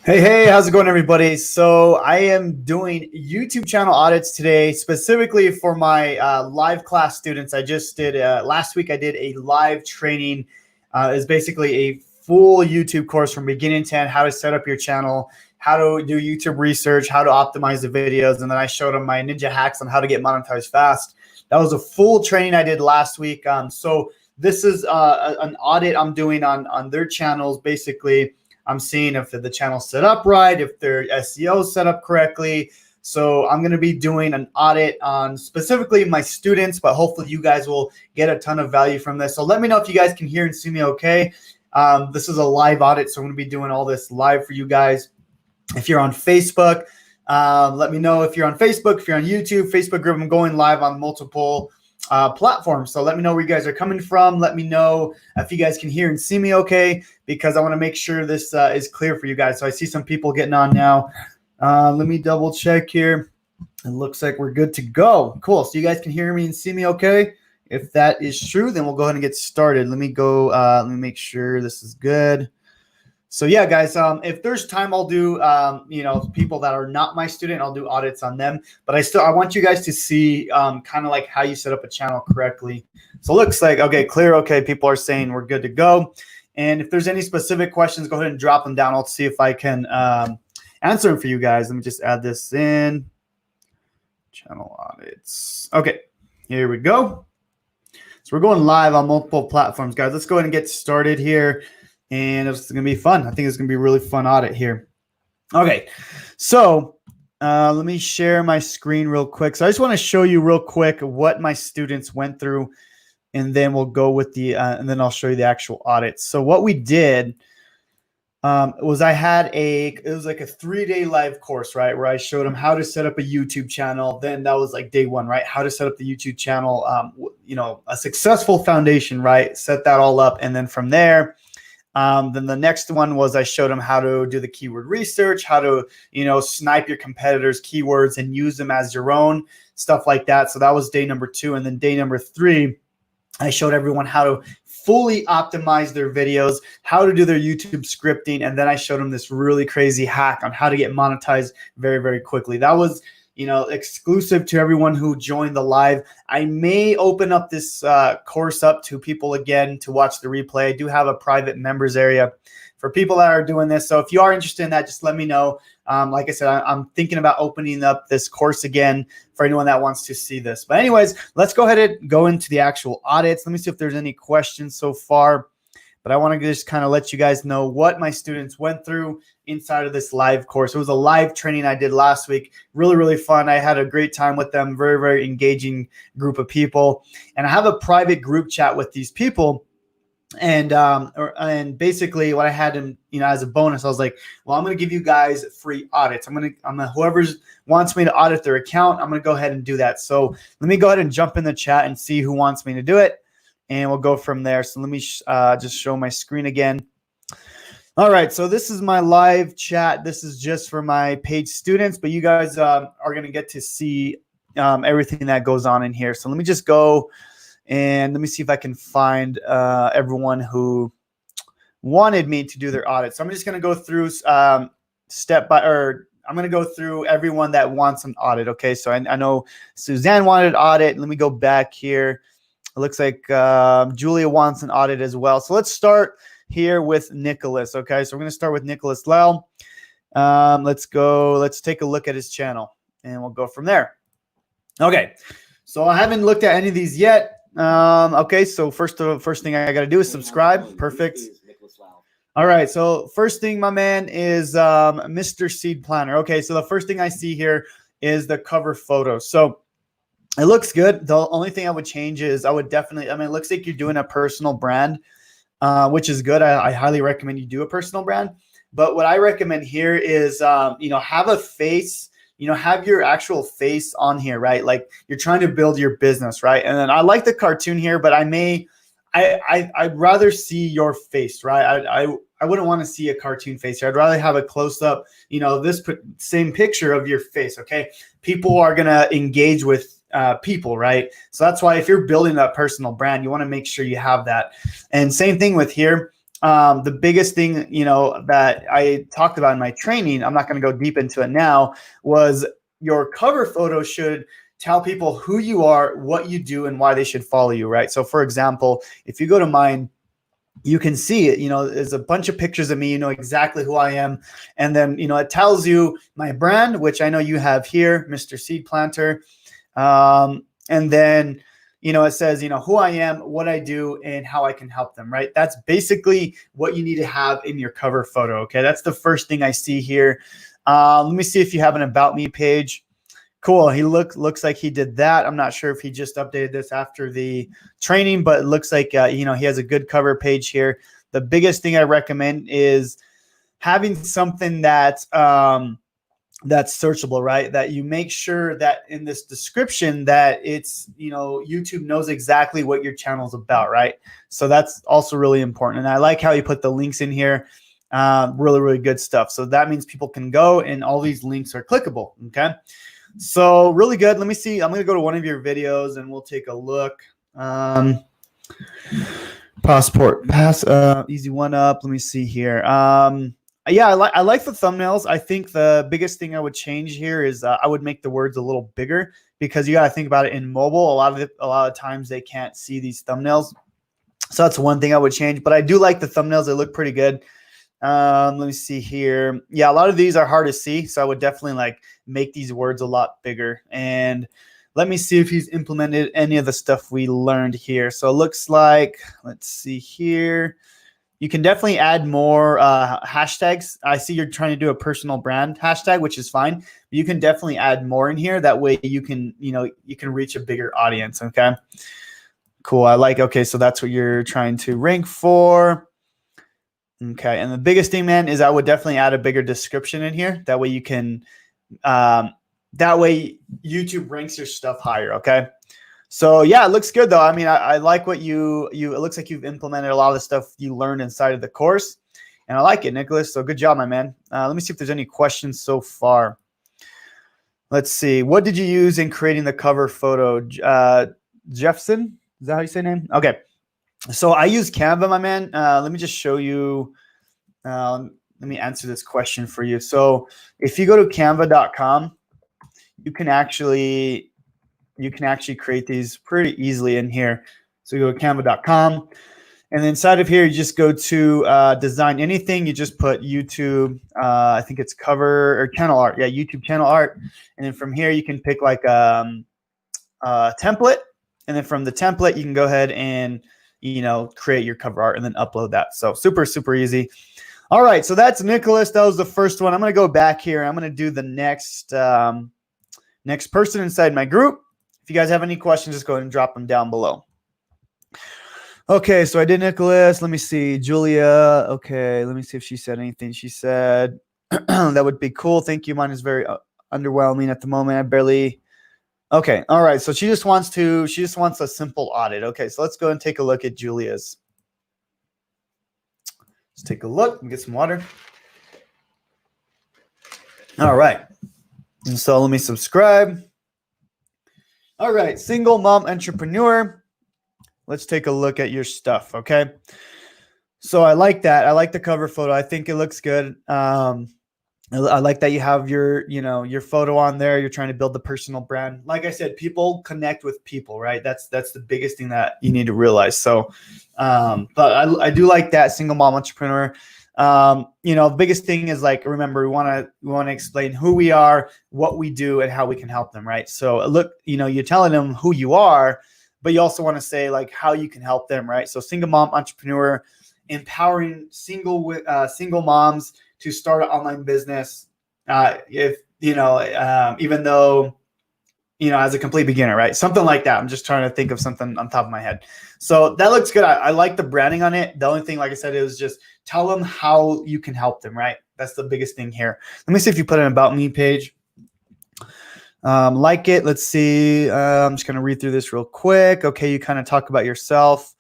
Hey, how's it going, everybody? So I am doing YouTube channel audits today, specifically for my live class students. I just did, last week I did a live training. It's basically a full YouTube course from beginning to end, how to set up your channel, how to do YouTube research, how to optimize the videos. And then I showed them my ninja hacks on how to get monetized fast. That was a full training I did last week. So this is an audit I'm doing on their channels. Basically, I'm seeing if the channel's set up right, if their SEO is set up correctly. So I'm going to be doing an audit on specifically my students, but hopefully you guys will get a ton of value from this. So let me know if you guys can hear and see me okay. This is a live audit, so I'm going to be doing all this live for you guys. If you're on Facebook, let me know if you're on Facebook, if you're on YouTube, Facebook group. I'm going live on multiple platforms. So let me know where you guys are coming from. Let me know if you guys can hear and see me okay, because I want to make sure this is clear for you guys. So I see some people getting on now. Let me double check here. It looks like we're good to go. Cool. So you guys can hear me and see me okay. If that is true, then we'll go ahead and get started. Let me go. Let me make sure this is good. So yeah, guys, if there's time, I'll do, people that are not my student, I'll do audits on them. But I want you guys to see kind of like how you set up a channel correctly. So it looks like, okay, clear. Okay, people are saying we're good to go. And if there's any specific questions, go ahead and drop them down. I'll see if I can answer them for you guys. Let me just add this in. Channel audits. Okay, here we go. So we're going live on multiple platforms, guys. Let's go ahead and get started here. And it's going to be fun. I think it's going to be a really fun audit here. Okay, so let me share my screen real quick. So I just want to show you real quick what my students went through, and then we'll go with the, and then I'll show you the actual audit. So what we did was it was like a 3-day live course, right? Where I showed them how to set up a YouTube channel. Then that was like day 1, right? How to set up the YouTube channel, a successful foundation, right? Set that all up. And then from there, then the next one was I showed them how to do the keyword research, how to, snipe your competitors' keywords and use them as your own, stuff like that. So that was day number 2. And then day number 3, I showed everyone how to fully optimize their videos, how to do their YouTube scripting. And then I showed them this really crazy hack on how to get monetized very, very quickly. That was exclusive to everyone who joined the live. I may open up this course up to people again to watch the replay. I do have a private members area for people that are doing this. So if you are interested in that, just let me know. Like I said, I'm thinking about opening up this course again for anyone that wants to see this. But anyways, let's go ahead and go into the actual audits. Let me see if there's any questions so far. But I want to just kind of let you guys know what my students went through inside of this live course. It was a live training I did last week. Really, really fun. I had a great time with them. Very, very engaging group of people. And I have a private group chat with these people. And basically what I had in, as a bonus, I was like, well, I'm going to give you guys free audits. I'm going to whoever wants me to audit their account, I'm going to go ahead and do that. So let me go ahead and jump in the chat and see who wants me to do it. And we'll go from there. So let me just show my screen again. All right, so this is my live chat. This is just for my paid students, but you guys are going to get to see everything that goes on in here. So let me just go and let me see if I can find everyone who wanted me to do their audit. So I'm just going to go through I'm going to go through everyone that wants an audit. Okay, so I know Suzanne wanted an audit. Let me go back here. It looks like Julia wants an audit as well. So let's start here with Nicolas. Okay, so we're going to start with Nicolas Lell. Let's go. Let's take a look at his channel, and we'll go from there. Okay, so I haven't looked at any of these yet. Okay, so first thing I got to do is subscribe. Perfect. All right, so first thing, my man, is Mr. Seed Planner. Okay, so the first thing I see here is the cover photo. So it looks good. The only thing I would change is it looks like you're doing a personal brand, which is good. I highly recommend you do a personal brand. But what I recommend here is, have a face, have your actual face on here, right? Like you're trying to build your business, right? And then I like the cartoon here, but I'd rather see your face, right? I wouldn't want to see a cartoon face here. I'd rather have a close up, this same picture of your face. Okay. People are going to engage with people, right? So that's why if you're building that personal brand, you want to make sure you have that. And same thing with here. the biggest thing, that I talked about in my training, I'm not going to go deep into it now, was your cover photo should tell people who you are, what you do, and why they should follow you, right? So for example, if you go to mine, you can see it, there's a bunch of pictures of me, you know exactly who I am. And then, it tells you my brand, which I know you have here, Mr. Seed Planter. And then, it says, who I am, what I do, and how I can help them, right? That's basically what you need to have in your cover photo, okay? That's the first thing I see here. Let me see if you have an About Me page. Cool. He looks like he did that. I'm not sure if he just updated this after the training, but it looks like, he has a good cover page here. The biggest thing I recommend is having something that's searchable, right? That you make sure that in this description that it's, YouTube knows exactly what your channel is about, right? So that's also really important. And I like how you put the links in here. Really, really good stuff. So that means people can go and all these links are clickable, okay? So really good. Let me see. I'm going to go to one of your videos and we'll take a look. Easy one up. Let me see here. Yeah, I like the thumbnails. I think the biggest thing I would change here is I would make the words a little bigger, because you got to think about it in mobile. A lot of times they can't see these thumbnails. So that's one thing I would change, but I do like the thumbnails. They look pretty good. Let me see here. Yeah, a lot of these are hard to see, so I would definitely make these words a lot bigger. And let me see if he's implemented any of the stuff we learned here. So it looks like, let's see here. You can definitely add more hashtags. I see you're trying to do a personal brand hashtag, which is fine. But you can definitely add more in here. That way you can reach a bigger audience. Okay, cool. Okay, so that's what you're trying to rank for. Okay, and the biggest thing, man, is I would definitely add a bigger description in here. That way you can, that way YouTube ranks your stuff higher. Okay, so yeah, it looks good though. I mean, I like what it looks like you've implemented a lot of the stuff you learned inside of the course, and I like it, Nicolas. So good job, my man. Let me see if there's any questions so far. Let's see. What did you use in creating the cover photo? Jeffson, is that how you say name? Okay. So I use Canva, my man. Let me just show you. Let me answer this question for you. So if you go to canva.com, you can actually create these pretty easily in here. So you go to canva.com, and inside of here, you just go to design anything. You just put YouTube. I think it's cover or channel art. Yeah, YouTube channel art. And then from here, you can pick like a template. And then from the template, you can go ahead and create your cover art and then upload that. So super, super easy. All right, so that's Nicolas. That was the first one. I'm going to go back here. I'm going to do the next next person inside my group. If you guys have any questions, just go ahead and drop them down below. Okay, so I did Nicolas. Let me see. Julia. Okay, let me see if she said anything. She said, that would be cool. Thank you. Mine is very underwhelming at the moment. I barely... Okay. All right. So she just wants a simple audit. Okay. So let's go and take a look at Julia's. Let's take a look and get some water. All right. And so let me subscribe. All right. Single mom entrepreneur. Let's take a look at your stuff. Okay. So I like that. I like the cover photo. I think it looks good. I like that you have your photo on there. You're trying to build the personal brand. Like I said, people connect with people, right? That's the biggest thing that you need to realize. So, but I do like that single mom entrepreneur. The biggest thing is remember, we want to explain who we are, what we do, and how we can help them, right? So look, you're telling them who you are, but you also want to say how you can help them, right? So single mom entrepreneur, empowering single moms to start an online business, even though, as a complete beginner, right? Something like that. I'm just trying to think of something on top of my head. So that looks good. I like the branding on it. The only thing, like I said, is just tell them how you can help them, right? That's the biggest thing here. Let me see if you put an About Me page. Like it. Let's see. I'm just going to read through this real quick. Okay, you kind of talk about yourself.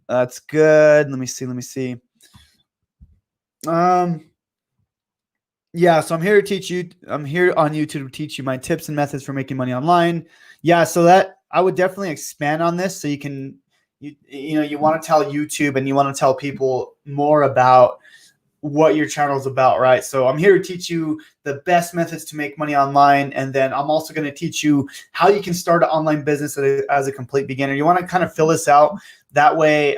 That's good. Let me see. Yeah, so I'm here to teach you. I'm here on YouTube to teach you my tips and methods for making money online. Yeah, so that I would definitely expand on this so you can, you want to tell YouTube and you want to tell people more about what your channel is about, right? So I'm here to teach you the best methods to make money online. And then I'm also going to teach you how you can start an online business as a complete beginner. You want to kind of fill this out. That way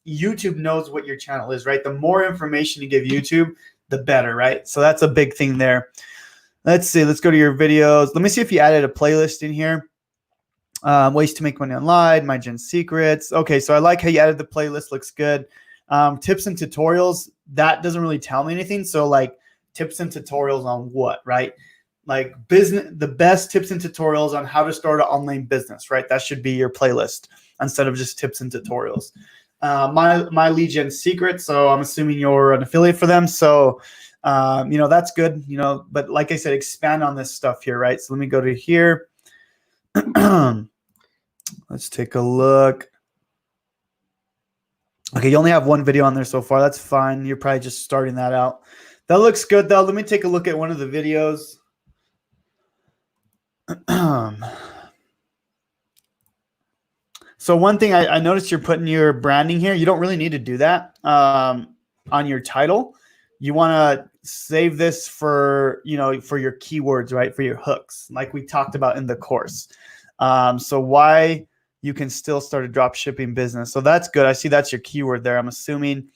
YouTube knows what your channel is, right? The more information you give YouTube, the better, right? So that's a big thing there. Let's see. Let's go to your videos. Let me see if you added a playlist in here. Ways to make money online, my gen secrets. Okay, so I like how you added the playlist. Looks good. Tips and tutorials, that doesn't really tell me anything. So like tips and tutorials on what, right? Like the best tips and tutorials on how to start an online business, right? That should be your playlist instead of just tips and tutorials. My lead gen secrets. So I'm assuming you're an affiliate for them. So, that's good, but like I said, expand on this stuff here, right? So let me go to here. Let's take a look. Okay, you only have one video on there so far. That's fine. You're probably just starting that out. That looks good, though. Let me take a look at one of the videos. So one thing I noticed, you're putting your branding here. You don't really need to do that on your title. You want to save this for, for your keywords, right? For your hooks, like we talked about in the course. So why you can still start a drop shipping business. So that's good. I see that's your keyword there, I'm assuming.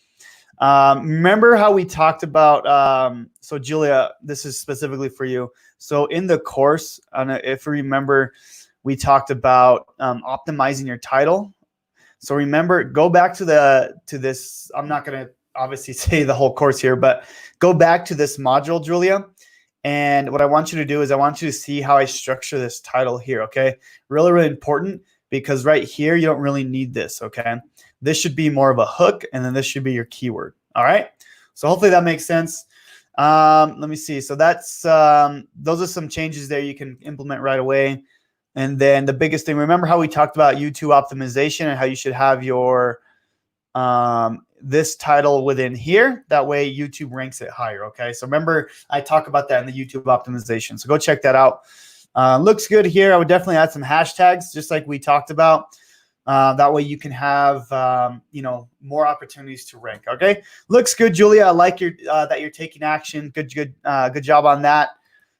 Remember how we talked about, so Julia, this is specifically for you. So in the course, if you remember, we talked about optimizing your title. So remember, go back to this. I'm not going to obviously say the whole course here, but go back to this module, Julia. And what I want you to do is I want you to see how I structure this title here, okay? Really, really important, because right here, you don't really need this, okay? This should be more of a hook, and then this should be your keyword, all right? So hopefully that makes sense. Let me see. So that's those are some changes there you can implement right away. And then the biggest thing, remember how we talked about YouTube optimization and how you should have your this title within here. That way YouTube ranks it higher, okay? So remember, I talk about that in the YouTube optimization. So go check that out. Looks good here. I would definitely add some hashtags, just like we talked about. That way you can have, more opportunities to rank, okay? Looks good, Julia. I like that you're taking action. Good job on that.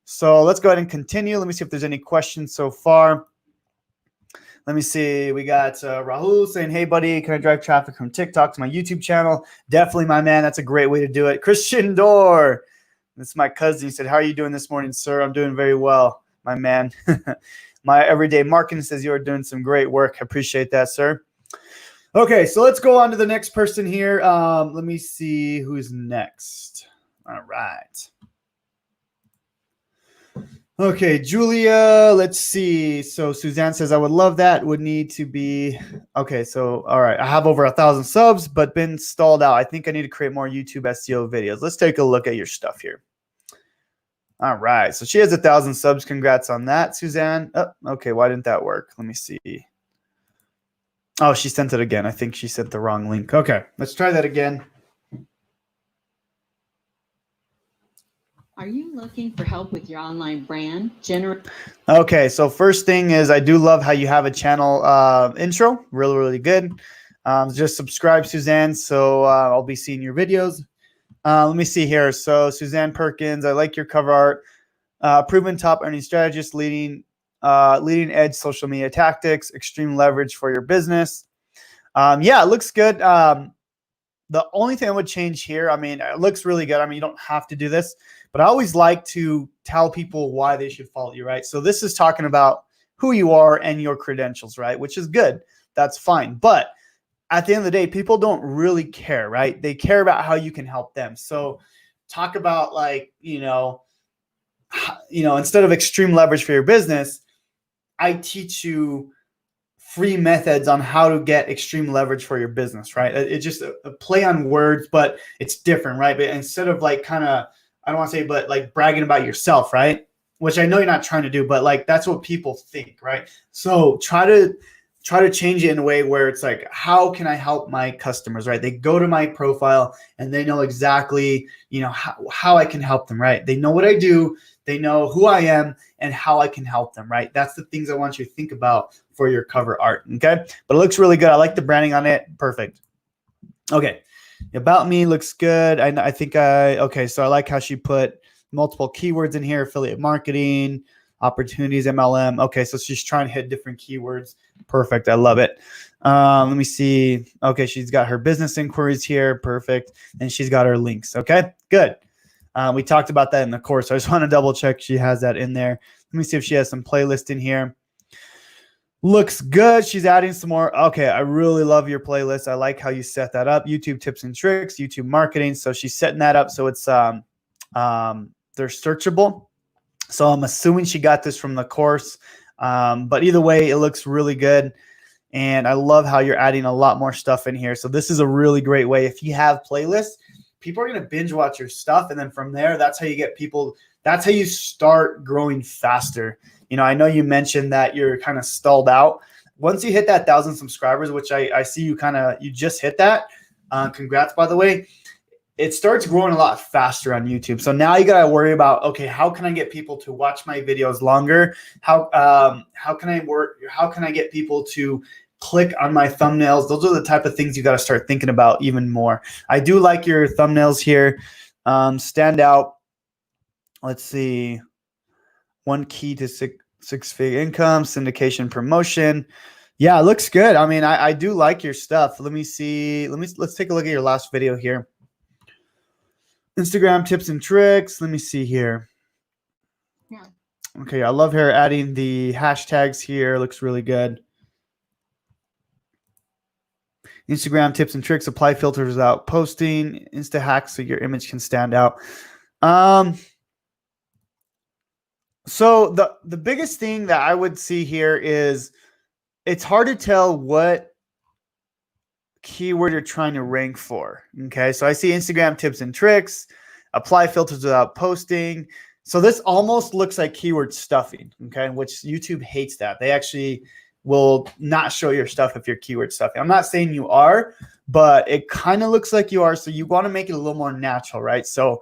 So let's go ahead and continue. Let me see if there's any questions so far. Let me see. We got Rahul saying, hey, buddy, can I drive traffic from TikTok to my YouTube channel? Definitely, my man. That's a great way to do it. Christian Dorr. This is my cousin. He said, how are you doing this morning, sir? I'm doing very well, my man. My everyday marketing says you are doing some great work. I appreciate that, sir. Okay, so let's go on to the next person here. Let me see who's next. All right. Okay, Julia, let's see. So Suzanne says, I would love that. Would need to be, okay, so, all right. I have over 1,000 subs, but been stalled out. I think I need to create more YouTube SEO videos. Let's take a look at your stuff here. All right, so she has 1,000 subs. Congrats on that, Suzanne. Oh, okay, why didn't that work? Let me see. Oh, she sent it again. I think she sent the wrong link. Okay, let's try that again. Are you looking for help with your online brand? Okay, so first thing is I do love how you have a channel intro. Really, really good. Just subscribe, Suzanne, so I'll be seeing your videos. Let me see here. So Suzanne Perkins, I like your cover art. Proven top earning strategist, leading edge social media tactics, extreme leverage for your business. Yeah, it looks good. The only thing I would change here, I mean, it looks really good. I mean, you don't have to do this, but I always like to tell people why they should follow you, right? So this is talking about who you are and your credentials, right? Which is good. That's fine. But at the end of the day, people don't really care, right? They care about how you can help them. So talk about like, instead of extreme leverage for your business, I teach you free methods on how to get extreme leverage for your business, right? It's just a play on words, but it's different, right? But instead of like kind of, I don't want to say, but like bragging about yourself, right? Which I know you're not trying to do, but like that's what people think, right? So try to try to change it in a way where it's like, how can I help my customers, right? They go to my profile and they know exactly, how I can help them, right? They know what I do, they know who I am and how I can help them, right? That's the things I want you to think about for your cover art, okay? But it looks really good. I like the branding on it. Perfect. Okay. About me looks good. Okay, so I like how she put multiple keywords in here, affiliate marketing, opportunities, MLM. Okay, so she's trying to hit different keywords. Perfect. I love it. Let me see. Okay, she's got her business inquiries here. Perfect. And she's got her links. Okay, good. We talked about that in the course. So I just want to double check she has that in there. Let me see if she has some playlist in here. Looks good. She's adding some more. Okay, I really love your playlist. I like how you set that up. YouTube tips and tricks, YouTube marketing. So she's setting that up so it's they're searchable. So I'm assuming she got this from the course. But either way, it looks really good. And I love how you're adding a lot more stuff in here. So this is a really great way. If you have playlists, people are going to binge watch your stuff. And then from there, that's how you get people. That's how you start growing faster. I know you mentioned that you're kind of stalled out. Once you hit that 1,000 subscribers, which I see you just hit that. Congrats, by the way. It starts growing a lot faster on YouTube. So now you got to worry about, okay, how can I get people to watch my videos longer? How can I get people to click on my thumbnails? Those are the type of things you got to start thinking about even more. I do like your thumbnails here. Stand out. Let's see. One key to six-figure income, syndication promotion. Yeah, it looks good. I mean, I do like your stuff. Let me see. Let's take a look at your last video here. Instagram tips and tricks. Let me see here. Yeah. Okay, I love her adding the hashtags here. Looks really good. Instagram tips and tricks. Apply filters without posting. Insta hacks so your image can stand out. So the biggest thing that I would see here is it's hard to tell what keyword you're trying to rank for. Okay, so I see Instagram tips and tricks, apply filters without posting. So this almost looks like keyword stuffing, okay, which YouTube hates that. They actually will not show your stuff if you're keyword stuffing. I'm not saying you are, but it kind of looks like you are. So you want to make it a little more natural, right? So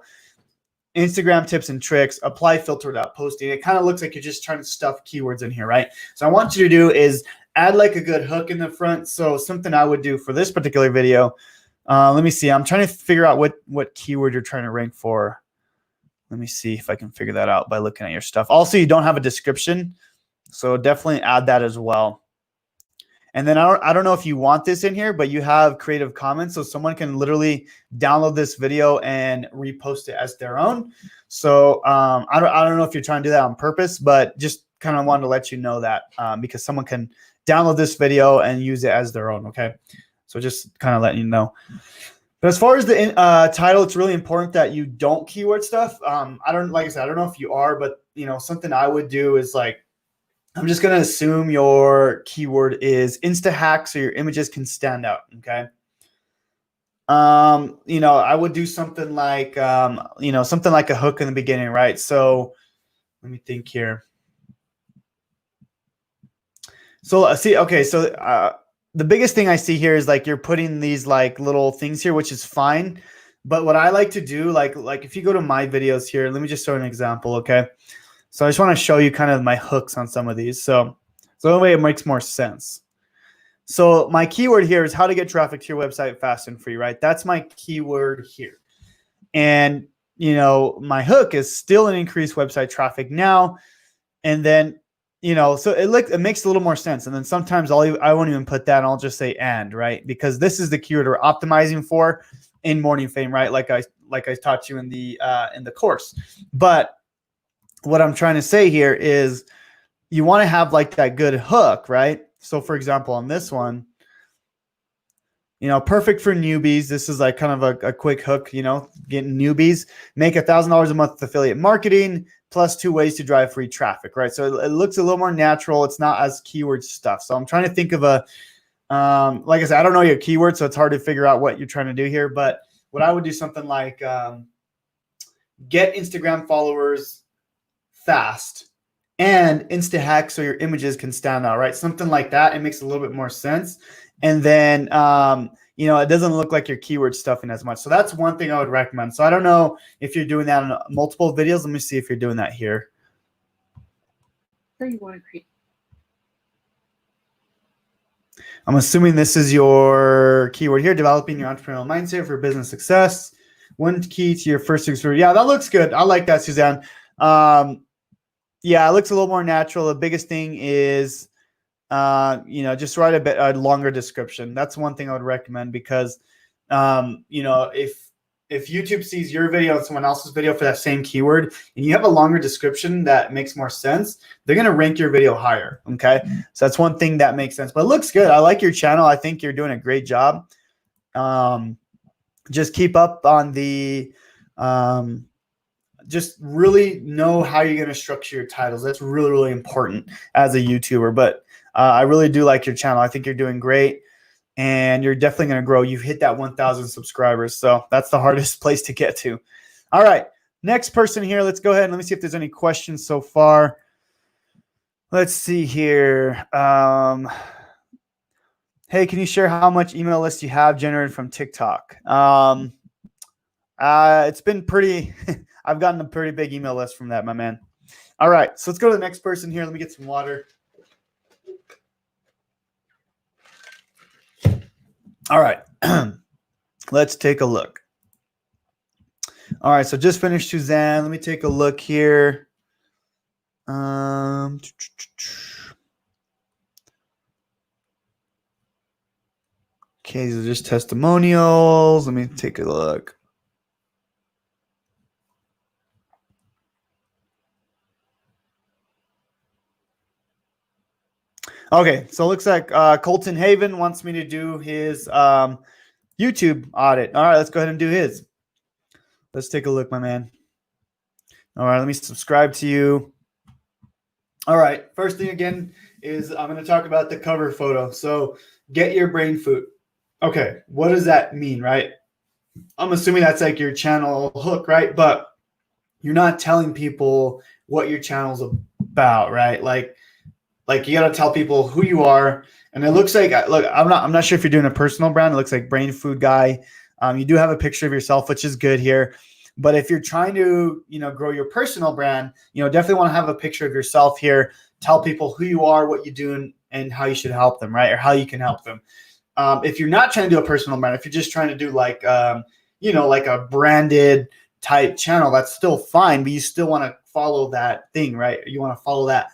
Instagram tips and tricks, apply filter without posting. It kind of looks like you're just trying to stuff keywords in here, right? So I want you to do is add like a good hook in the front. So something I would do for this particular video, let me see. I'm trying to figure out what keyword you're trying to rank for. Let me see if I can figure that out by looking at your stuff. Also, you don't have a description, so definitely add that as well. And then I don't know if you want this in here, but you have Creative Commons, so someone can literally download this video and repost it as their own. So I don't know if you're trying to do that on purpose, but just kind of wanted to let you know that because someone can download this video and use it as their own. Okay, so just kind of letting you know. But as far as the title, it's really important that you don't keyword stuff. Like I said, I don't know if you are, but something I would do is like, I'm just going to assume your keyword is Insta hack so your images can stand out, okay? I would do something like, something like a hook in the beginning, right? So let me think here. So see, okay, so the biggest thing I see here is like you're putting these like little things here, which is fine. But what I like to do, like if you go to my videos here, let me just show an example, okay? So I just want to show you kind of my hooks on some of these. So the way it makes more sense. So my keyword here is how to get traffic to your website fast and free, right? That's my keyword here. And, my hook is still an increased website traffic now. And then, so it makes a little more sense. And then sometimes I won't even put that and I'll just say and, right? Because this is the keyword we're optimizing for in Morning Fame, right? Like I taught you in the course. But what I'm trying to say here is you want to have like that good hook, right? So for example, on this one, perfect for newbies. This is like kind of a quick hook, getting newbies, make $1,000 a month with affiliate marketing plus 2 ways to drive free traffic, right? So it looks a little more natural. It's not as keyword stuff. So I'm trying to think of like I said, I don't know your keyword, so it's hard to figure out what you're trying to do here. But what I would do something like get Instagram followers fast and insta hack so your images can stand out, right? Something like that. It makes a little bit more sense. And then, you know, it doesn't look like your keyword stuffing as much. So that's one thing I would recommend. So I don't know if you're doing that in multiple videos. Let me see if you're doing that here. So you want to create. I'm assuming this is your keyword here, developing your entrepreneurial mindset for business success. One key to your first experience. Yeah, that looks good. I like that, Suzanne. Yeah, it looks a little more natural. The biggest thing is, you know, just write a longer description. That's one thing I would recommend because, you know, if YouTube sees your video and someone else's video for that same keyword and you have a longer description that makes more sense, they're going to rank your video higher. Okay. So that's one thing that makes sense, but it looks good. I like your channel. I think you're doing a great job. Just keep up on the, just really know how you're going to structure your titles. That's really, really important as a YouTuber, but I really do like your channel. I think you're doing great. And you're definitely going to grow. You've hit that 1,000 subscribers. So that's the hardest place to get to. All right. Next person here. Let's go ahead and let me see if there's any questions so far. Let's see here. Hey, can you share how much email list you have generated from TikTok? It's been pretty, I've gotten a pretty big email list from that, my man. All right. So let's go to the next person here. Let me get some water. All right, let's take a look. All right, so just finished Suzanne. Let me take a look here. Okay, these are just testimonials. Let me take a look. Okay, so it looks like Colton Haven wants me to do his YouTube audit. All right, let's go ahead and do his. Let's take a look, my man. All right, let me subscribe to you. All right, first thing again is I'm going to talk about the cover photo. So get your brain food. Okay, what does that mean, right? I'm assuming that's like your channel hook, right? But you're not telling people what your channel's about, right? Like you got to tell people who you are. And it looks like, look, I'm not sure if you're doing a personal brand. It looks like Brain Food Guy. You do have a picture of yourself, which is good here. But if you're trying to, you know, grow your personal brand, you know, definitely want to have a picture of yourself here. Tell people who you are, what you do, and how you should help them, right? Or how you can help them. If you're not trying to do a personal brand, if you're just trying to do like, you know, like a branded type channel, that's still fine. But you still want to follow that thing, right? You want to follow that.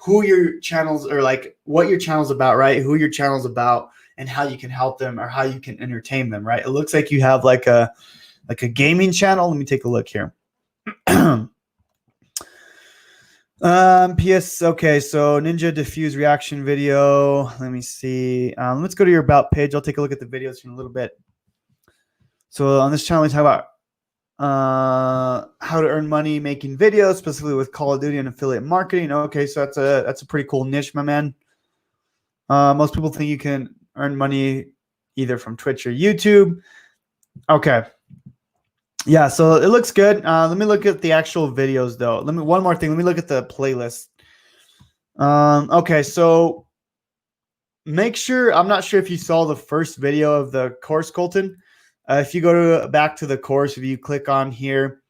Who your channels or like what your channel's about, right? Who your channel's about and how you can help them or how you can entertain them, right? It looks like you have like a gaming channel. Let me take a look here. PS. Okay. So Ninja Diffuse reaction video. Let me see. Let's go to your about page. I'll take a look at the videos in a little bit. So on this channel, we talk about how to earn money making videos, specifically with Call of Duty and affiliate marketing. Okay, so that's a pretty cool niche, my man. Most people think you can earn money either from Twitch or YouTube. Okay. Yeah, so it looks good. Let me look at the actual videos though. One more thing. Let me look at the playlist. Okay, so make sure, I'm not sure if you saw the first video of the course, Colton. If you go back to the course, if you click on here,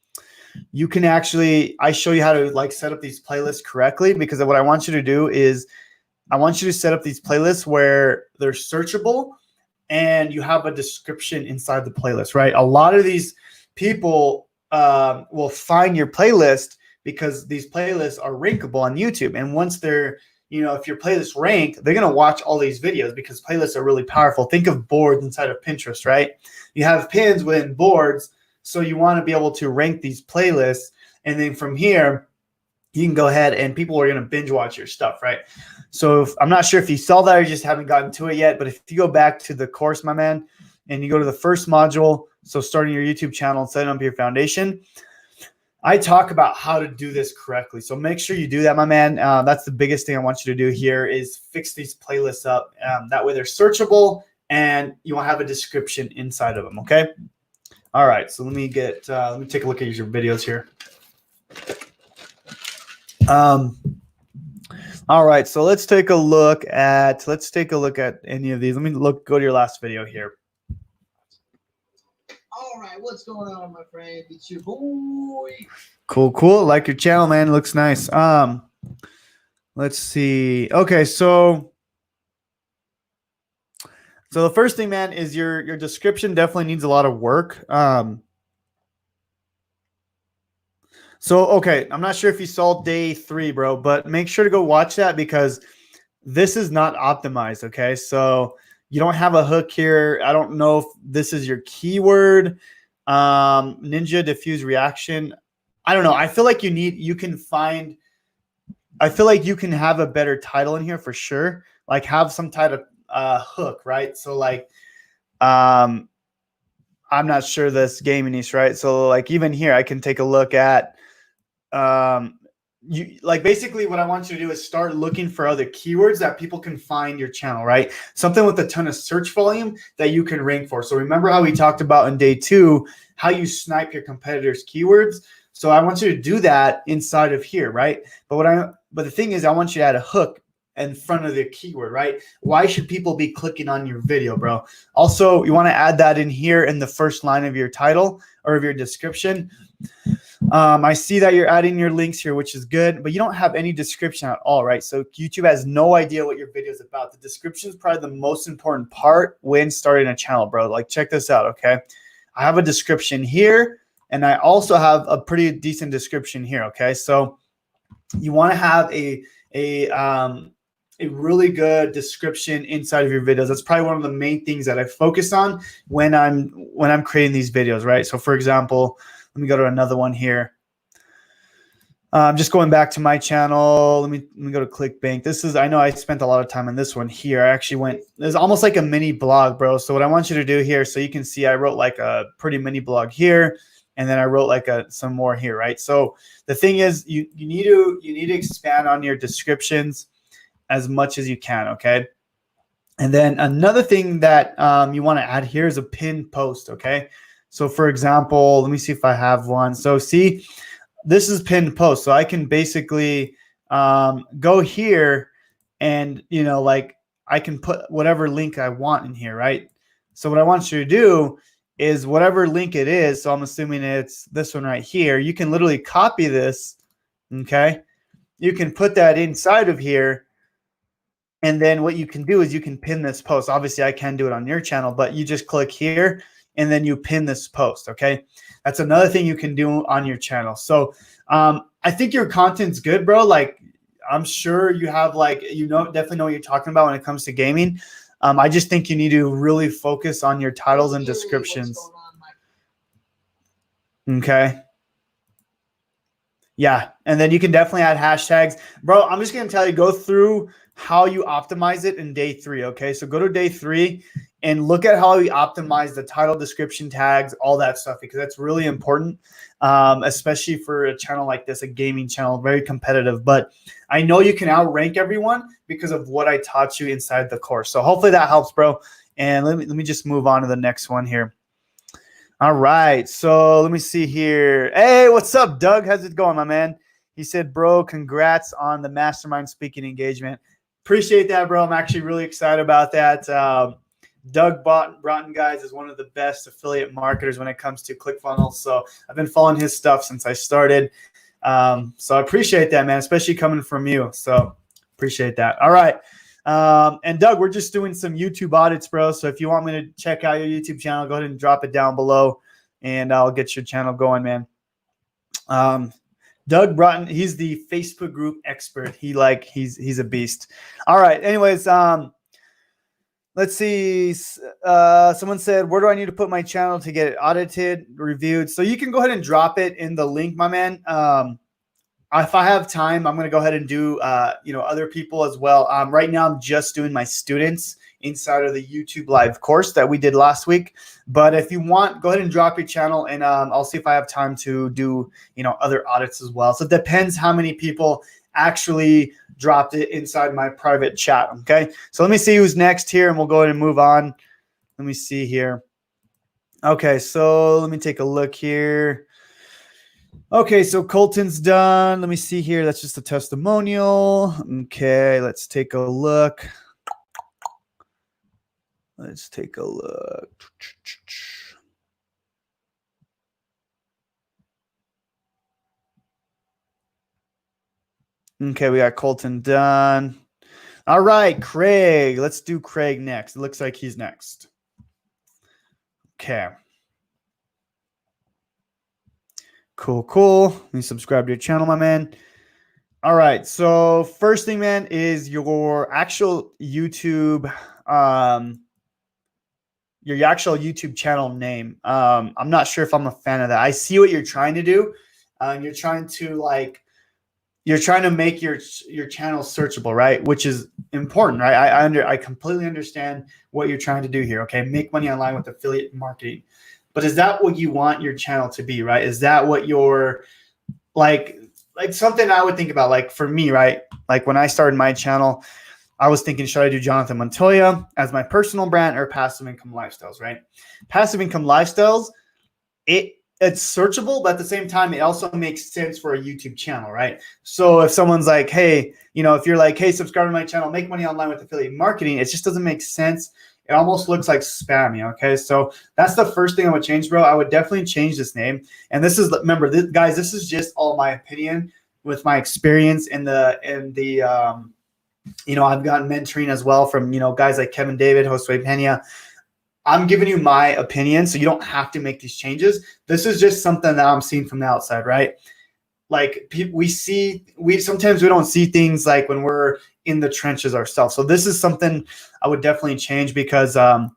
you can actually, I show you how to like set up these playlists correctly, because what I want you to do is I want you to set up these playlists where they're searchable and you have a description inside the playlist, right? A lot of these people will find your playlist because these playlists are rankable on YouTube. And once they're, you know, if your playlists rank, they're going to watch all these videos because playlists are really powerful. Think of boards inside of Pinterest, right? You have pins within boards. So you want to be able to rank these playlists. And then from here, you can go ahead and people are going to binge watch your stuff, right? So I'm not sure if you saw that or you just haven't gotten to it yet. But if you go back to the course, my man, and you go to the first module, so starting your YouTube channel and setting up your foundation, I talk about how to do this correctly. So make sure you do that, my man. That's the biggest thing I want you to do here is fix these playlists up. That way they're searchable and you will have a description inside of them. Okay. All right. So let me take a look at your videos here. All right, so let's take a look at any of these. Let me go to your last video here. All right, what's going on, my friend? It's your boy. Cool. Like your channel, man. It looks nice. Let's see. Okay, so the first thing, man, is your description definitely needs a lot of work. So, okay, I'm not sure if you saw day 3, bro, but make sure to go watch that because this is not optimized, okay? So you don't have a hook here. I don't know if this is your keyword. Ninja diffuse reaction. I don't know. I feel like you can have a better title in here for sure. Like have some type of hook, right? So like, I'm not sure this gaming niche, right? So like even here, I can take a look at, basically what I want you to do is start looking for other keywords that people can find your channel, right? Something with a ton of search volume that you can rank for. So remember how we talked about in day 2, how you snipe your competitors' keywords. So I want you to do that inside of here, right? But the thing is, I want you to add a hook in front of the keyword, right? Why should people be clicking on your video, bro? Also, you want to add that in here in the first line of your title or of your description. I see that you're adding your links here, which is good, but you don't have any description at all, right? So YouTube has no idea what your video is about. The description is probably the most important part when starting a channel, bro. Like, check this out, okay? I have a description here, and I also have a pretty decent description here, okay? So you want to have a really good description inside of your videos. That's probably one of the main things that I focus on when I'm creating these videos, right? So for example, let me go to another one here. Just going back to my channel. Let me go to ClickBank. I know I spent a lot of time on this one here. I actually there's almost like a mini blog, bro. So what I want you to do here, so you can see I wrote like a pretty mini blog here, and then I wrote like some more here, right? So the thing is, you need to expand on your descriptions as much as you can, okay? And then another thing that you want to add here is a pinned post, okay? So for example, let me see if I have one. So see, this is pinned post. So I can basically go here and, like I can put whatever link I want in here, right? So what I want you to do is whatever link it is, so I'm assuming it's this one right here, you can literally copy this, okay? You can put that inside of here, and then what you can do is you can pin this post. Obviously, I can do it on your channel, but you just click here, and then you pin this post, okay? That's another thing you can do on your channel. So I think your content's good, bro. Like, I'm sure you have definitely know what you're talking about when it comes to gaming. I just think you need to really focus on your titles and descriptions. Okay. Yeah. And then you can definitely add hashtags. Bro, I'm just going to tell you, go through how you optimize it in day 3. Okay. So go to day 3 and look at how you optimize the title, description, tags, all that stuff, because that's really important, especially for a channel like this, a gaming channel, very competitive. But I know you can outrank everyone because of what I taught you inside the course. So hopefully that helps, bro. And let me just move on to the next one here. All right. So let me see here. Hey, what's up, Doug? How's it going, my man? He said, bro, congrats on the mastermind speaking engagement. Appreciate that, bro. I'm actually really excited about that. Doug Broughton, guys, is one of the best affiliate marketers when it comes to ClickFunnels. So I've been following his stuff since I started. So I appreciate that, man, especially coming from you. So appreciate that. All right. And Doug, we're just doing some YouTube audits, bro. So if you want me to check out your YouTube channel, go ahead and drop it down below and I'll get your channel going, man. Doug Broughton, he's the Facebook group expert. He's a beast. All right. Anyways, let's see. Someone said, where do I need to put my channel to get it audited, reviewed? So you can go ahead and drop it in the link, my man. If I have time, I'm going to go ahead and do, other people as well. Right now, I'm just doing my students inside of the YouTube live course that we did last week. But if you want, go ahead and drop your channel and I'll see if I have time to do, other audits as well. So it depends how many people actually dropped it inside my private chat. Okay. So let me see who's next here and we'll go ahead and move on. Let me see here. Okay. So let me take a look here. Okay, so Colton's done. Let me see here. That's just a testimonial. Okay, let's take a look. Let's take a look. Okay, we got Colton done. All right, Craig. Let's do Craig next. It looks like he's next. Okay. Cool. Let me subscribe to your channel, my man. All right. So first thing, man, is your actual YouTube, channel name. I'm not sure if I'm a fan of that. I see what you're trying to do. You're trying to make your channel searchable, right? Which is important, right? I completely understand what you're trying to do here. Okay, make money online with affiliate marketing. But is that what you want your channel to be, right? Is that what you're like something I would think about? Like for me, right? Like when I started my channel, I was thinking, should I do Jonathan Montoya as my personal brand or passive income lifestyles, right? Passive income lifestyles, it's searchable, but at the same time, it also makes sense for a YouTube channel, right? So if someone's like, hey, if you're like, hey, subscribe to my channel, make money online with affiliate marketing, it just doesn't make sense. It almost looks like spammy, okay? So that's the first thing I would change, bro. I would definitely change this name. And this is, remember, guys, this is just all my opinion with my experience in the I've gotten mentoring as well from, guys like Kevin David, Josue Pena. I'm giving you my opinion, so you don't have to make these changes. This is just something that I'm seeing from the outside, right? Like sometimes we don't see things like when we're in the trenches ourselves. So this is something I would definitely change because like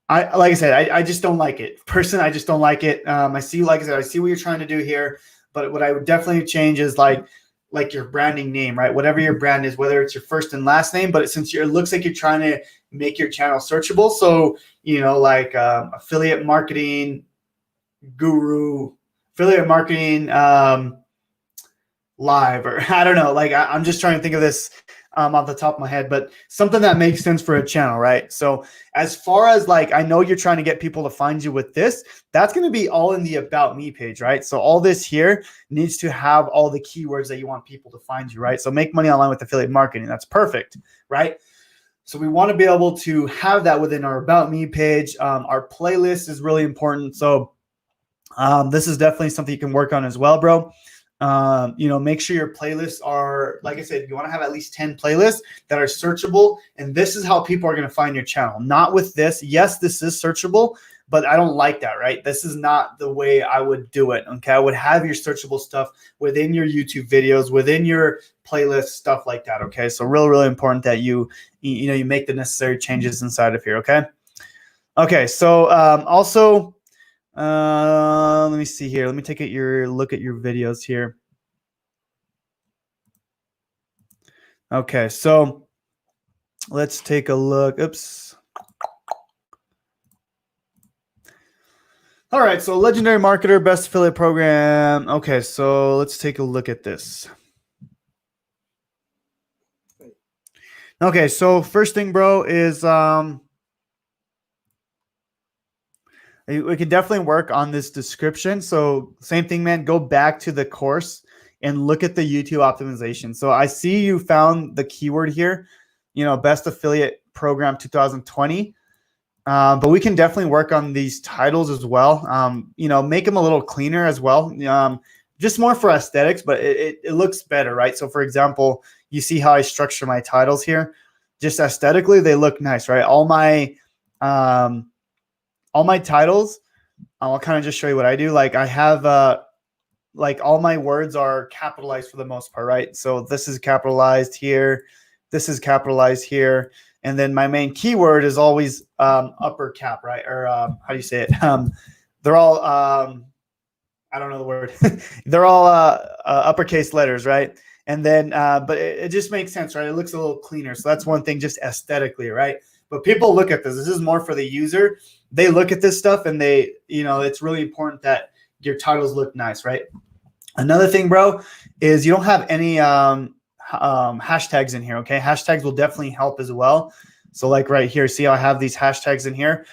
I said, I just don't like it. Personally, I just don't like it. I see what you're trying to do here, but what I would definitely change is like your branding name, right? Whatever your brand is, whether it's your first and last name, but since it looks like you're trying to make your channel searchable. So, affiliate marketing guru, affiliate marketing live, or I don't know, I'm just trying to think of this off the top of my head, but something that makes sense for a channel, right? So as far as I know you're trying to get people to find you with this, that's going to be all in the About Me page, right? So all this here needs to have all the keywords that you want people to find you, right? So make money online with affiliate marketing. That's perfect, right? So we want to be able to have that within our About Me page. Our playlist is really important. So this is definitely something you can work on as well, bro. Make sure your playlists are, like I said, you want to have at least 10 playlists that are searchable. And this is how people are going to find your channel. Not with this. Yes, this is searchable, but I don't like that, right? This is not the way I would do it. Okay. I would have your searchable stuff within your YouTube videos, within your playlist, stuff like that. Okay. So really important that you make the necessary changes inside of here. Okay. Okay. So, also, let me see here. Let me take look at your videos here. Okay, so let's take a look. Oops. All right, so legendary marketer, best affiliate program. Okay, so let's take a look at this. Okay, so first thing, bro, is we can definitely work on this description. So same thing, man, go back to the course and look at the YouTube optimization. So I see you found the keyword here, best affiliate program 2020. But we can definitely work on these titles as well. Make them a little cleaner as well. Just more for aesthetics, but it looks better, right? So for example, you see how I structure my titles here. Just aesthetically, they look nice, right? All my titles, I'll kind of just show you what I do. Like I have, all my words are capitalized for the most part, right? So this is capitalized here. This is capitalized here. And then my main keyword is always upper cap, right? Or how do you say it? They're all, I don't know the word. They're all uppercase letters, right? And then, but it just makes sense, right? It looks a little cleaner. So that's one thing just aesthetically, right? But people look at this. This is more for the user. They look at this stuff and they, it's really important that your titles look nice, right? Another thing, bro, is you don't have any hashtags in here, okay? Hashtags will definitely help as well. So like right here, see how I have these hashtags in here?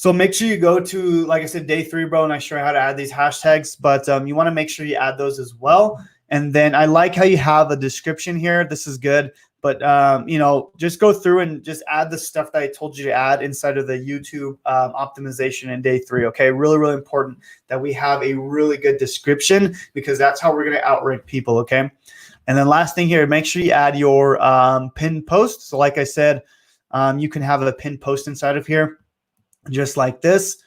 So make sure you go to, like I said, day 3, bro, and I show you how to add these hashtags, but you want to make sure you add those as well. And then I like how you have a description here. This is good. But, just go through and just add the stuff that I told you to add inside of the YouTube optimization in day 3, okay? Really, really important that we have a really good description because that's how we're going to outrank people, okay? And then last thing here, make sure you add your pinned post. So like I said, you can have a pinned post inside of here just like this.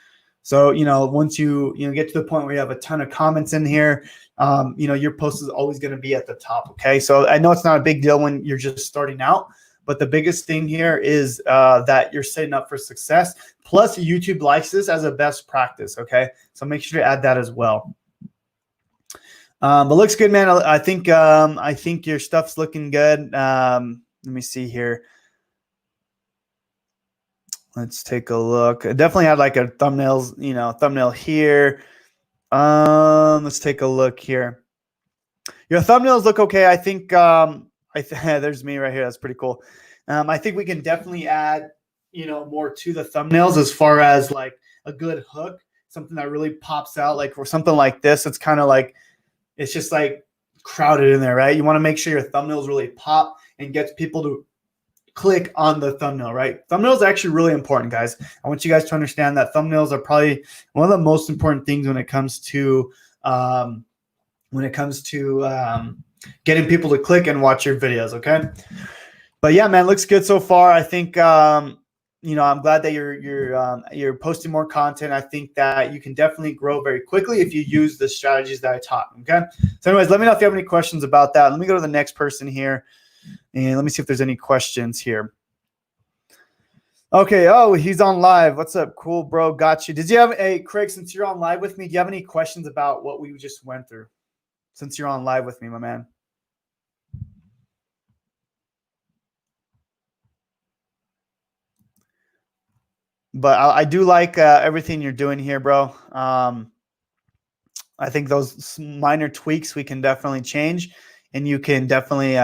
So, once you get to the point where you have a ton of comments in here, your post is always going to be at the top. Okay. So I know it's not a big deal when you're just starting out, but the biggest thing here is that you're setting up for success. Plus YouTube likes this as a best practice. Okay. So make sure to add that as well. But looks good, man. I think your stuff's looking good. Let me see here. Let's take a look. I definitely had like a thumbnail here. Let's take a look here. Your thumbnails look okay. I think there's me right here. That's pretty cool. I think we can definitely add, more to the thumbnails as far as like a good hook, something that really pops out. Like for something like this, it's kind of like, it's just like crowded in there, right? You want to make sure your thumbnails really pop and gets people to click on the thumbnail, right? Thumbnails are actually really important, guys. I want you guys to understand that thumbnails are probably one of the most important things when it comes to getting people to click and watch your videos, okay? But yeah, man, looks good so far. I think I'm glad that you're posting more content. I think that you can definitely grow very quickly if you use the strategies that I taught, okay? So anyways, let me know if you have any questions about that. Let me go to the next person here. And let me see if there's any questions here. Okay. Oh, he's on live. What's up? Cool, bro. Got you. Did you have Craig, since you're on live with me, do you have any questions about what we just went through? Since you're on live with me, my man. But I do like everything you're doing here, bro. I think those minor tweaks we can definitely change. And you can definitely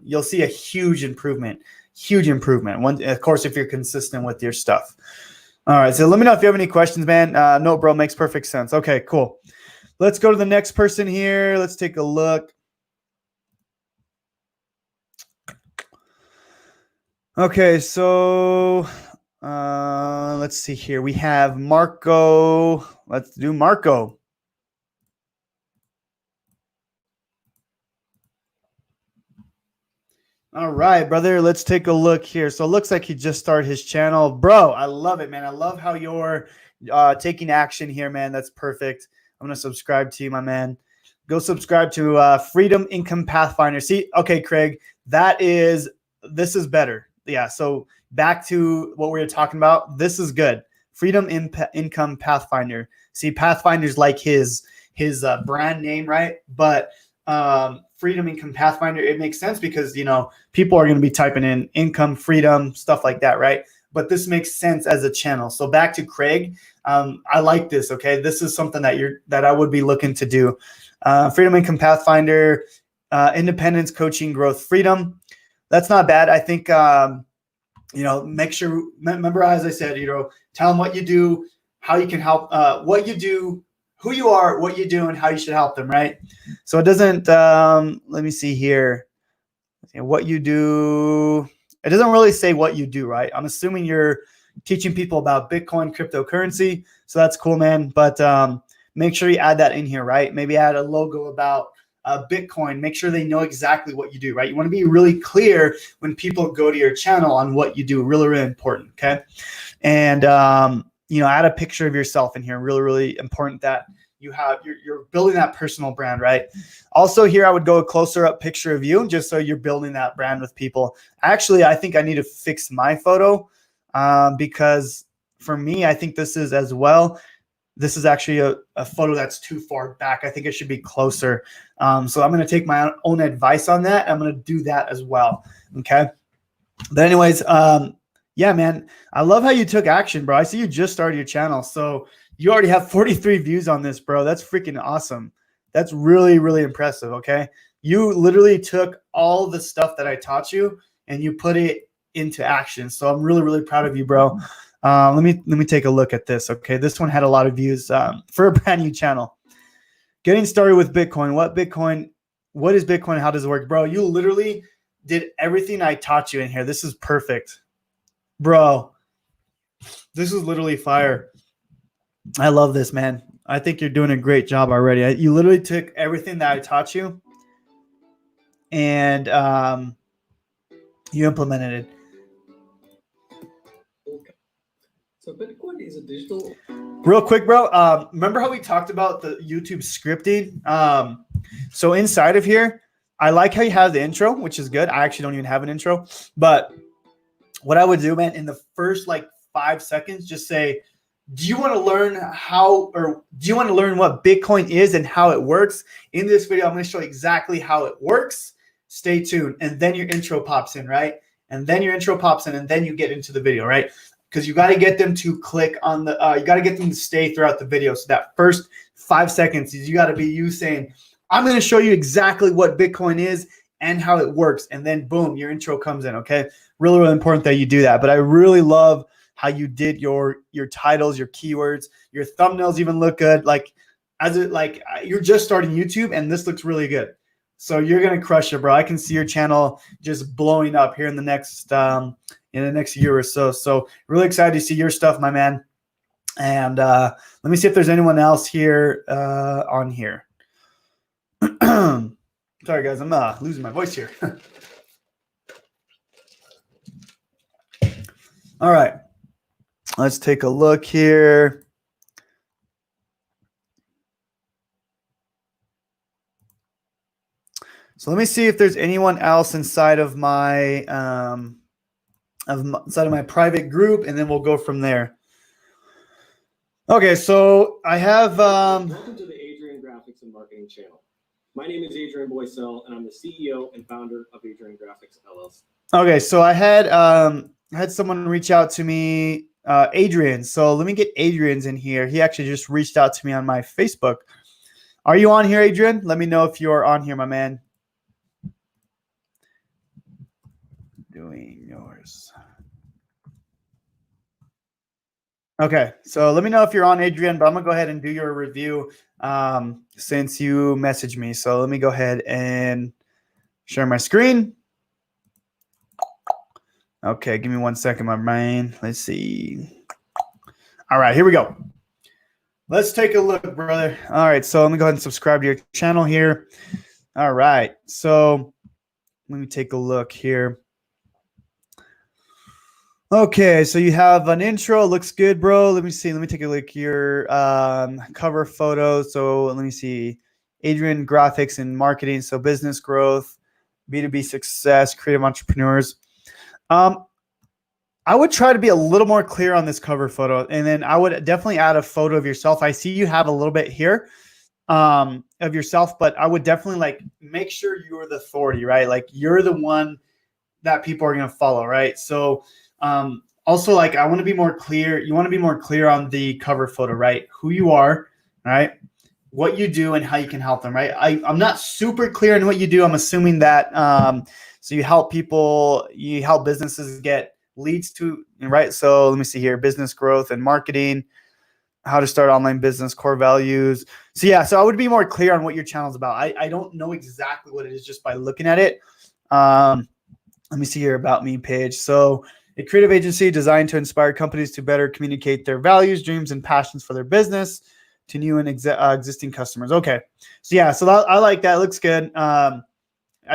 you'll see a huge improvement. Of course, if you're consistent with your stuff. All right. So let me know if you have any questions, man. No, bro, makes perfect sense. Okay, cool. Let's go to the next person here. Let's take a look. Okay, so let's see here. We have Marco. Let's do Marco. All right, brother. Let's take a look here. So it looks like he just started his channel. Bro, I love it, man. I love how you're taking action here, man. That's perfect. I'm going to subscribe to you, my man. Go subscribe to Freedom Income Pathfinder. See, okay, Craig, this is better. Yeah, so back to what we were talking about. This is good. Freedom Income Pathfinder. See, Pathfinder's like his brand name, right? But Freedom Income Pathfinder, it makes sense because, people are going to be typing in income, freedom, stuff like that, right? But this makes sense as a channel. So back to Craig, I like this, okay? This is something that I would be looking to do. Freedom Income Pathfinder, independence, coaching, growth, freedom. That's not bad. I think, make sure, remember, as I said, tell them what you do, how you can help, what you do, who you are, what you do, and how you should help them, right? So it doesn't, let me see here. What you do, it doesn't really say what you do, right? I'm assuming you're teaching people about Bitcoin, cryptocurrency. So that's cool, man. But make sure you add that in here, right? Maybe add a logo about Bitcoin. Make sure they know exactly what you do, right? You want to be really clear when people go to your channel on what you do. Really, really important, okay? And, add a picture of yourself in here. Really, really important that you're building that personal brand, right? Also here, I would go a closer up picture of you just so you're building that brand with people. Actually, I think I need to fix my photo because for me, I think this is as well. This is actually a photo that's too far back. I think it should be closer. So I'm going to take my own advice on that. I'm going to do that as well. Okay. But anyways, yeah, man, I love how you took action, bro. I see you just started your channel. So you already have 43 views on this, bro. That's freaking awesome. That's really, really impressive. Okay. You literally took all the stuff that I taught you and you put it into action. So I'm really, really proud of you, bro. Let me take a look at this. Okay, this one had a lot of views for a brand new channel. Getting started with Bitcoin. What is Bitcoin? How does it work? Bro, you literally did everything I taught you in here. This is perfect. Bro, this is literally fire. I love this, man. I think you're doing a great job already. You literally took everything that I taught you and you implemented it. Okay. So Bitcoin is a digital. Real quick, bro. Remember how we talked about the YouTube scripting? So inside of here, I like how you have the intro, which is good. I actually don't even have an intro. But what I would do, man, in the first like 5 seconds, just say, do you want to learn what Bitcoin is and how it works? In this video, I'm going to show you exactly how it works. Stay tuned. And then your intro pops in, right? And then your intro pops in, and then you get into the video, right? Because you got to get them to click on the, you got to get them to stay throughout the video. So that first 5 seconds is you got to be you saying, I'm going to show you exactly what Bitcoin is and how it works. And then boom, your intro comes in. Okay. Really, really important that you do that. But I really love how you did your titles, your keywords, your thumbnails even look good. Like you're just starting YouTube and this looks really good. So you're going to crush it, bro. I can see your channel just blowing up here in the next year or so. So really excited to see your stuff, my man. And let me see if there's anyone else here on here. Sorry, guys. I'm losing my voice here. All right. Let's take a look here. So let me see if there's anyone else inside of my private group, and then we'll go from there. Okay, so I have. Welcome to the Adrienne Graphics and Marketing channel. My name is Adrienne Boycell, and I'm the CEO and founder of Adrienne Graphics LLC. Okay, so I had someone reach out to me, Adrienne. So let me get Adrienne's in here. He actually just reached out to me on my Facebook. Are you on here, Adrienne? Let me know if you're on here, my man. Doing yours. Okay, so let me know if you're on, Adrienne, but I'm gonna go ahead and do your review since you messaged me. So let me go ahead and share my screen. Okay, give me 1 second, my man. Let's see. All right, here we go. Let's take a look, brother. All right, so let me go ahead and subscribe to your channel here. All right, so let me take a look here. Okay, so you have an intro. Looks good, bro. Let me see. Let me take a look at your cover photo. So let me see. Adrienne Graphics and Marketing. So business growth, B2B success, creative entrepreneurs. I would try to be a little more clear on this cover photo. And then I would definitely add a photo of yourself. I see you have a little bit here of yourself, but I would definitely like make sure you're the authority, right? Like you're the one that people are going to follow, right? So also, like, I want to be more clear. You want to be more clear on the cover photo, right? Who you are, right? What you do and how you can help them, right? I'm not super clear on what you do. I'm assuming that so you help people, you help businesses get leads to, right? So let me see here, business growth and marketing, how to start online business, core values. So yeah, so I would be more clear on what your channel is about. I don't know exactly what it is just by looking at it. Let me see your About Me page. So a creative agency designed to inspire companies to better communicate their values, dreams, and passions for their business to new and existing customers. Okay. So yeah, so I like that. It looks good. I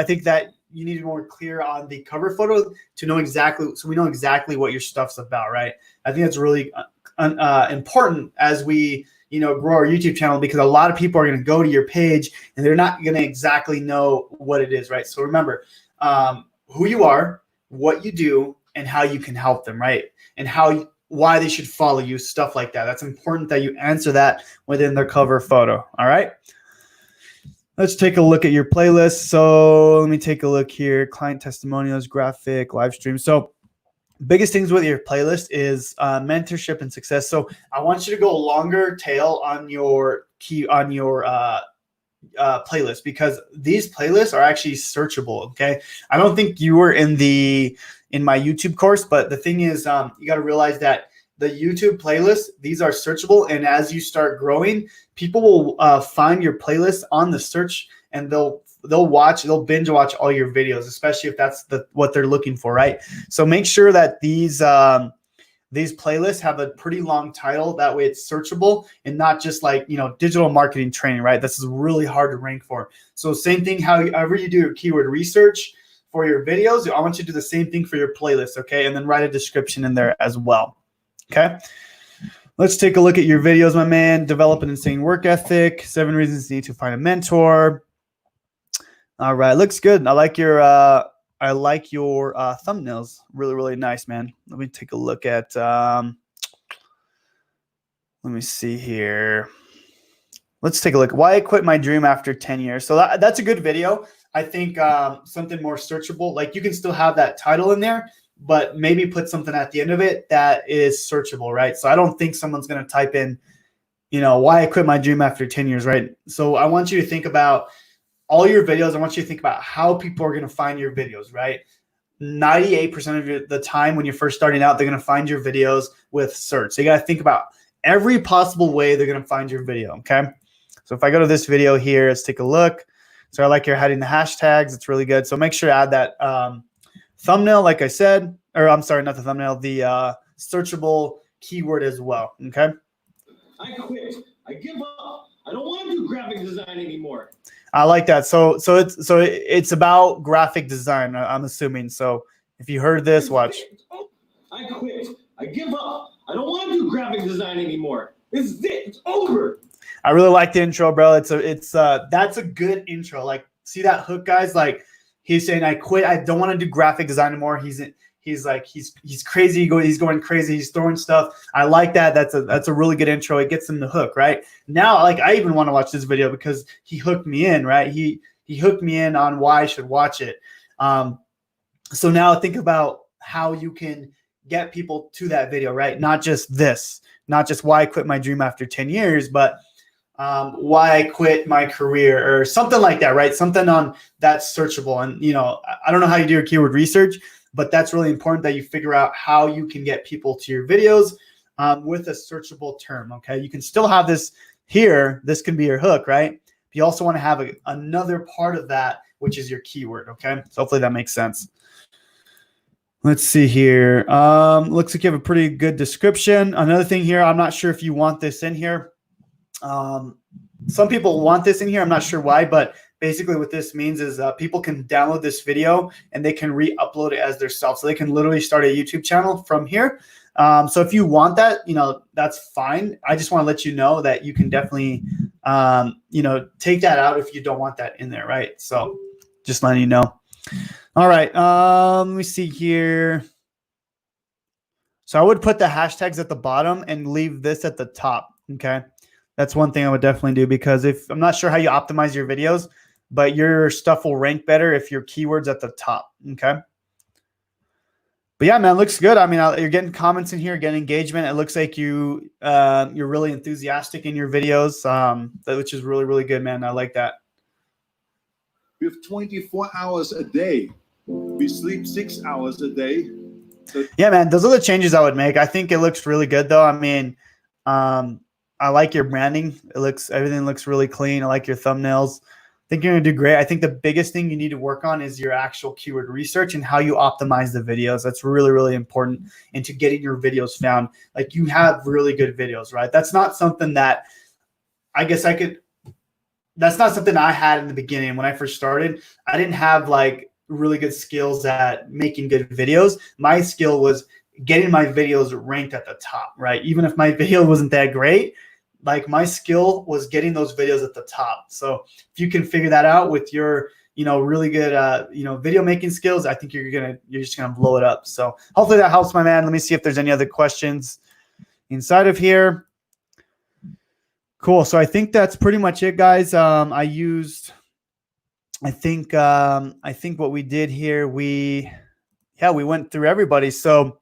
think that you need to be more clear on the cover photo to know exactly, so we know exactly what your stuff's about, right? I think that's really important as we, grow our YouTube channel, because a lot of people are going to go to your page and they're not going to exactly know what it is, right? So remember who you are, what you do, and how you can help them, right? And why they should follow you, stuff like that. That's important that you answer that within their cover photo, all right? Let's take a look at your playlist. So let me take a look here. Client testimonials, graphic, live stream. So biggest things with your playlist is mentorship and success. So I want you to go longer tail on your playlist, because these playlists are actually searchable. Okay. I don't think you were in my YouTube course, but the thing is, you got to realize that the YouTube playlists, these are searchable. And as you start growing, people will find your playlist on the search, and they'll binge watch all your videos, especially if that's what they're looking for, right? So make sure that these playlists have a pretty long title. That way it's searchable and not just like, digital marketing training, right? This is really hard to rank for. So same thing, however you do your keyword research for your videos, I want you to do the same thing for your playlist, okay? And then write a description in there as well, okay? Let's take a look at your videos, my man. Develop an insane work ethic. 7 reasons you need to find a mentor. All right, looks good. I like your thumbnails. Really, really nice, man. Let me take a look at. Let me see here. Let's take a look. Why I quit my dream after 10 years. So that's a good video. I think something more searchable. Like, you can still have that title in there, but maybe put something at the end of it that is searchable, right? So I don't think someone's going to type in, why I quit my dream after 10 years, right? So I want you to think about all your videos. I want you to think about how people are going to find your videos, right? 98% of the time when you're first starting out, they're going to find your videos with search. So you got to think about every possible way they're going to find your video, okay? So if I go to this video here, let's take a look. So I like you're adding the hashtags. It's really good. So make sure to add that thumbnail, like I said, or I'm sorry, not the thumbnail, the searchable keyword as well, okay? I quit. I give up. I don't want to do graphic design anymore. I like that. So it's about graphic design, I'm assuming. So if you heard this, watch. I quit. I give up. I don't want to do graphic design anymore. This is it. It's over. I really like the intro, bro. That's a good intro. Like, see that hook, guys? Like, he's saying, I quit. I don't want to do graphic design anymore. He's crazy. He's going crazy. He's throwing stuff. I like that. That's a really good intro. It gets him the hook, right? Now, like, I even want to watch this video because he hooked me in, right? He hooked me in on why I should watch it. So now think about how you can get people to that video, right? Not just why I quit my dream after 10 years, but why I quit my career or something like that, right? Something on that's searchable. And, I don't know how you do your keyword research, but that's really important that you figure out how you can get people to your videos with a searchable term, okay? You can still have this here. This can be your hook, right? But you also want to have another part of that, which is your keyword, okay? So hopefully that makes sense. Let's see here. Looks like you have a pretty good description. Another thing here, I'm not sure if you want this in here. Some people want this in here. I'm not sure why, but basically what this means is people can download this video and they can re-upload it as their self. So they can literally start a YouTube channel from here. So if you want that, that's fine. I just want to let you know that you can definitely, take that out if you don't want that in there, right? So just letting you know. All right. Let me see here. So I would put the hashtags at the bottom and leave this at the top. Okay. That's one thing I would definitely do, because I'm not sure how you optimize your videos, but your stuff will rank better if your keyword's at the top. Okay. But yeah, man, looks good. I mean, you're getting comments in here, getting engagement. It looks like you're really enthusiastic in your videos, which is really, really good, man. I like that. We have 24 hours a day. We sleep 6 hours a day. Yeah, man, those are the changes I would make. I think it looks really good, though. I mean, I like your branding. Everything looks really clean. I like your thumbnails. I think you're gonna do great. I think the biggest thing you need to work on is your actual keyword research and how you optimize the videos. That's really, really important into getting your videos found. Like, you have really good videos, right? That's not something that that's not something I had in the beginning. When I first started, I didn't have like really good skills at making good videos. My skill was getting my videos ranked at the top, right? Even if my video wasn't that great, like, my skill was getting those videos at the top. So if you can figure that out with your, really good, video making skills, I think you're just gonna blow it up. So hopefully that helps, my man. Let me see if there's any other questions inside of here. Cool. So I think that's pretty much it, guys. I think what we did here, we went through everybody. So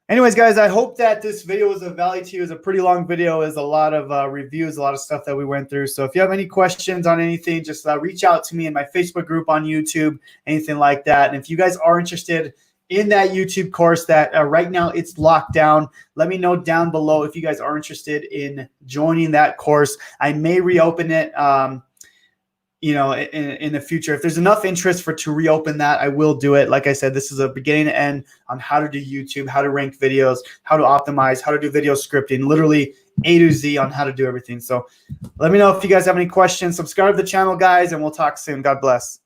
anyways, guys, I hope that this video was of value to you. It's a pretty long video. There's a lot of reviews, a lot of stuff that we went through. So if you have any questions on anything, just reach out to me in my Facebook group on YouTube, anything like that. And if you guys are interested in that YouTube course that right now it's locked down. Let me know down below if you guys are interested in joining that course. I may reopen it, in the future. If there's enough interest to reopen that, I will do it. Like I said, this is a beginning to end on how to do YouTube, how to rank videos, how to optimize, how to do video scripting, literally A to Z on how to do everything. So let me know if you guys have any questions. Subscribe to the channel, guys, and we'll talk soon. God bless.